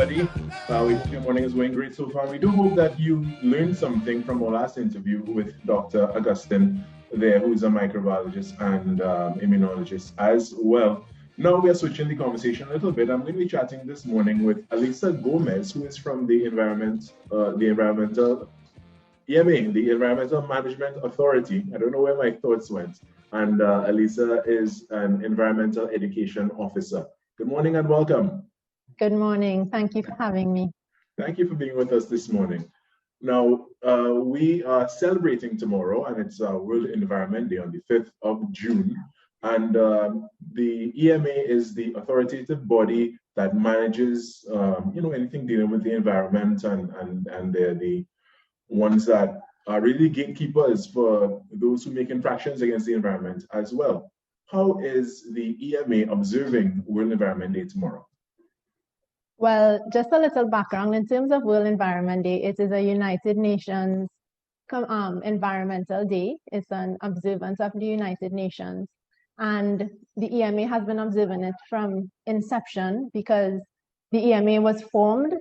everybody. We hope your morning is going great so far. We do hope that you learned something from our last interview with Dr. Augustine there, who is a microbiologist and immunologist as well. Now we are switching the conversation a little bit. I'm going to be chatting this morning with Elisa Gomez, who is from the environmental EMA, the Environmental Management Authority. I don't know where my thoughts went. And Elisa is an environmental education officer. Good morning and welcome. Good morning. Thank you for having me. Thank you for being with us this morning. Now, we are celebrating tomorrow, and it's World Environment Day on the 5th of June. And the EMA is the authoritative body that manages, anything dealing with the environment, and they're the ones that are really gatekeepers for those who make infractions against the environment as well. How is the EMA observing World Environment Day tomorrow? Well, just a little background. In terms of World Environment Day, it is a United Nations Environmental Day. It's an observance of the United Nations. And the EMA has been observing it from inception because the EMA was formed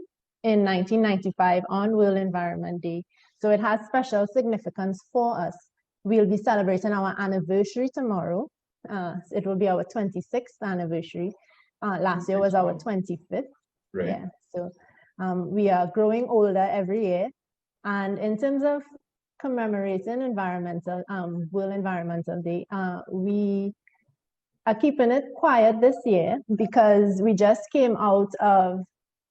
in 1995 on World Environment Day. So it has special significance for us. We'll be celebrating our anniversary tomorrow. It will be our 26th anniversary. Last year was our 25th. Right. Yeah, so we are growing older every year. And in terms of commemorating World Environmental Day, we are keeping it quiet this year because we just came out of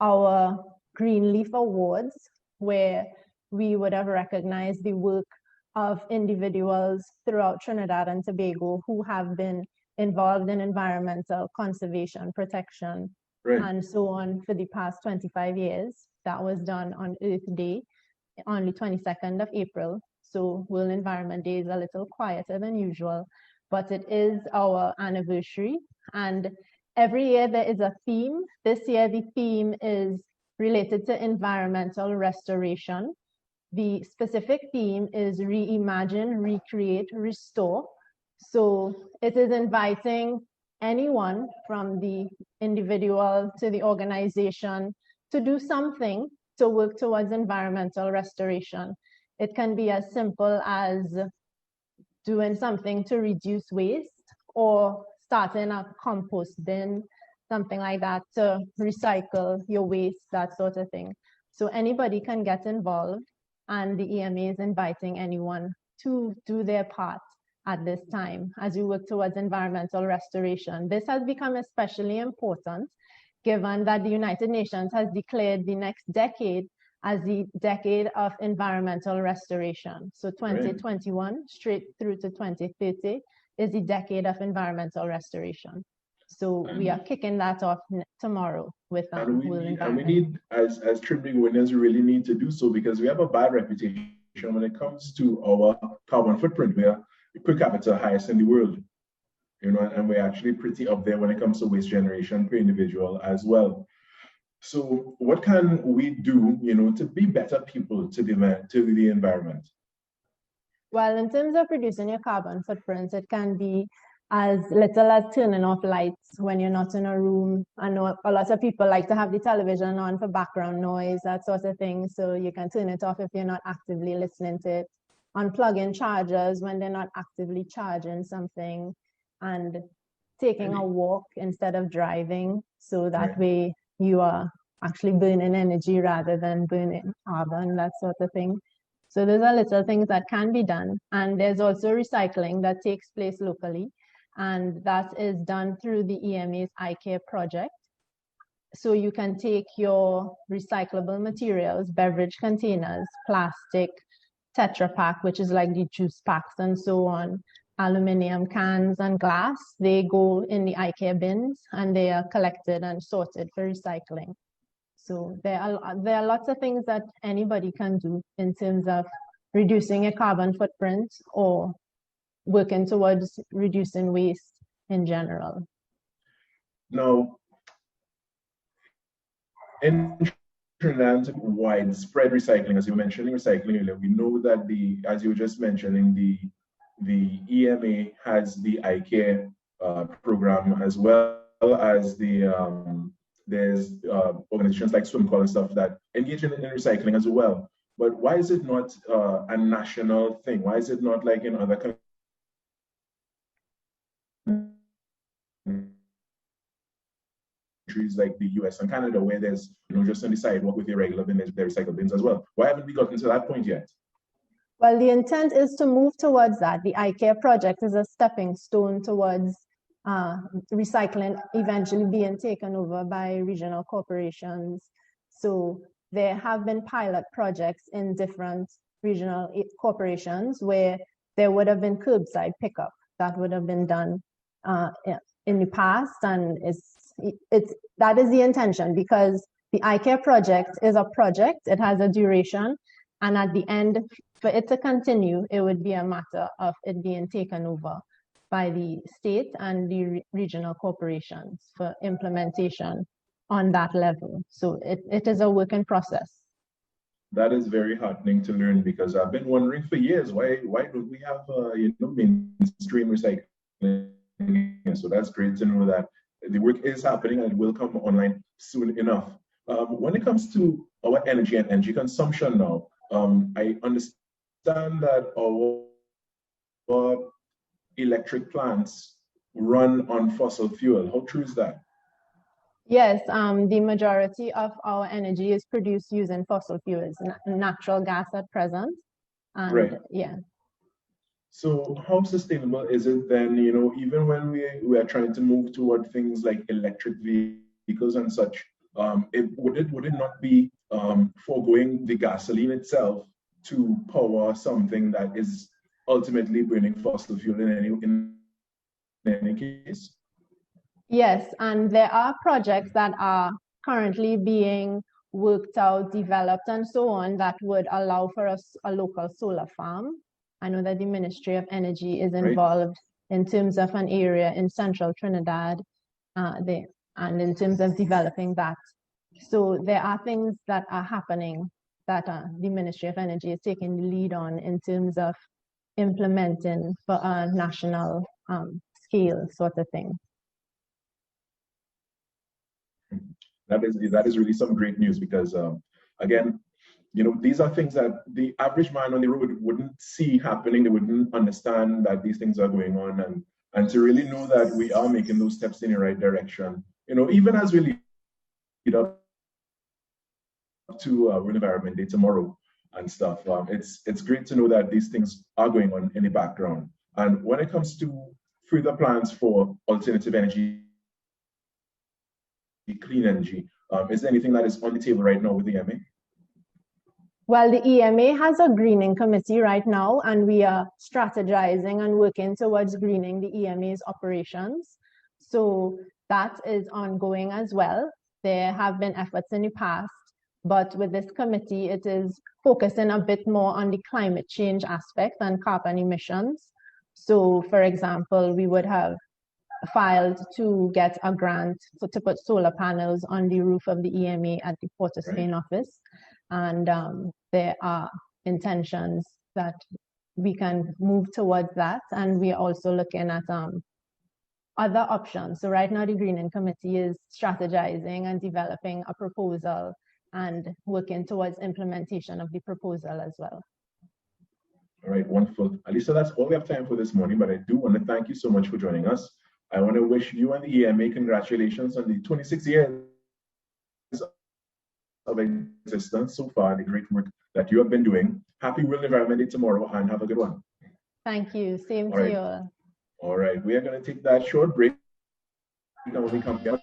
our Greenleaf Awards, where we would have recognized the work of individuals throughout Trinidad and Tobago who have been involved in environmental conservation, protection, and so on for the past 25 years. That was done on Earth Day, on the 22nd of April. So World Environment Day is a little quieter than usual, but it is our anniversary. And every year there is a theme. This year the theme is related to environmental restoration. The specific theme is reimagine, recreate, restore. So it is inviting anyone from the individual to the organization to do something to work towards environmental restoration. It can be as simple as doing something to reduce waste or starting a compost bin, something like that, to recycle your waste, that sort of thing. So anybody can get involved, and the EMA is inviting anyone to do their part at this time as we work towards environmental restoration. This has become especially important given that the United Nations has declared the next decade as the decade of environmental restoration. So 2021 straight through to 2030 is the decade of environmental restoration. So we are kicking that off tomorrow with World Environment. And we need, as Tribune winners, we really need to do so because we have a bad reputation when it comes to our carbon footprint. We are per capita highest in the world, and we're actually pretty up there when it comes to waste generation per individual as well. So what can we do, to be better people to the environment? Well, in terms of reducing your carbon footprint, it can be as little as turning off lights when you're not in a room. I know a lot of people like to have the television on for background noise, that sort of thing. So you can turn it off if you're not actively listening to it. Unplugging chargers when they're not actively charging something, and taking a walk instead of driving. So that way you are actually burning energy rather than burning carbon, that sort of thing. So those are little things that can be done. And there's also recycling that takes place locally. And that is done through the EMA's iCare project. So you can take your recyclable materials, beverage containers, plastic, Tetra Pak, which is like the juice packs and so on, aluminum cans and glass. They go in the iCare bins and they are collected and sorted for recycling. So there are lots of things that anybody can do in terms of reducing your carbon footprint or working towards reducing waste in general. Now, in Trinidad, widespread recycling, as you were mentioning recycling earlier, we know that as you were just mentioning, the EMA has the iCare program as well as the there's organizations like SwimCall and stuff that engage in recycling as well. But why is it not a national thing? Why is it not like in other countries like the US and Canada, where there's, just on the sidewalk with your regular bin, there's recycle bins as well? Why haven't we gotten to that point yet? Well, the intent is to move towards that. The iCare project is a stepping stone towards recycling eventually being taken over by regional corporations. So there have been pilot projects in different regional corporations where there would have been curbside pickup that would have been done in the past, and that is the intention, because the iCare project is a project. It has a duration, and at the end, for it to continue, it would be a matter of it being taken over by the state and the regional corporations for implementation on that level. So it is a work in process. That is very heartening to learn, because I've been wondering for years, why don't we have mainstream recycling? So that's great to know that the work is happening and it will come online soon enough. When it comes to our energy and energy consumption now, I understand that our electric plants run on fossil fuel. How true is that? Yes, the majority of our energy is produced using fossil fuels, natural gas at present. And right. Yeah. So how sustainable is it then, even when we are trying to move toward things like electric vehicles and such, would it not be foregoing the gasoline itself to power something that is ultimately burning fossil fuel in any case? Yes, and there are projects that are currently being worked out, developed, and so on, that would allow for a local solar farm. I know that the Ministry of Energy is involved in terms of an area in central Trinidad, and in terms of developing that. So there are things that are happening that the Ministry of Energy is taking the lead on in terms of implementing for a national scale sort of thing. That is really some great news, because again, these are things that the average man on the road wouldn't see happening. They wouldn't understand that these things are going on, and to really know that we are making those steps in the right direction. Even as we lead up to World Environment Day tomorrow and stuff, it's great to know that these things are going on in the background. And when it comes to further plans for alternative energy, clean energy, is there anything that is on the table right now with the EMA? Well, the EMA has a greening committee right now, and we are strategizing and working towards greening the EMA's operations. So that is ongoing as well. There have been efforts in the past, but with this committee, it is focusing a bit more on the climate change aspect and carbon emissions. So, for example, we would have filed to get a grant to put solar panels on the roof of the EMA at the Port of Spain office. And there are intentions that we can move towards that. And we are also looking at other options. So right now the Greening Committee is strategizing and developing a proposal and working towards implementation of the proposal as well. All right, wonderful. Alisa, that's all we have time for this morning, but I do want to thank you so much for joining us. I want to wish you and the EMA congratulations on the 26 years of existence so far, and the great work that you have been doing. Happy World Environment Day tomorrow, and have a good one. Thank you. Same to you all. All right, we are going to take that short break. Now we come back.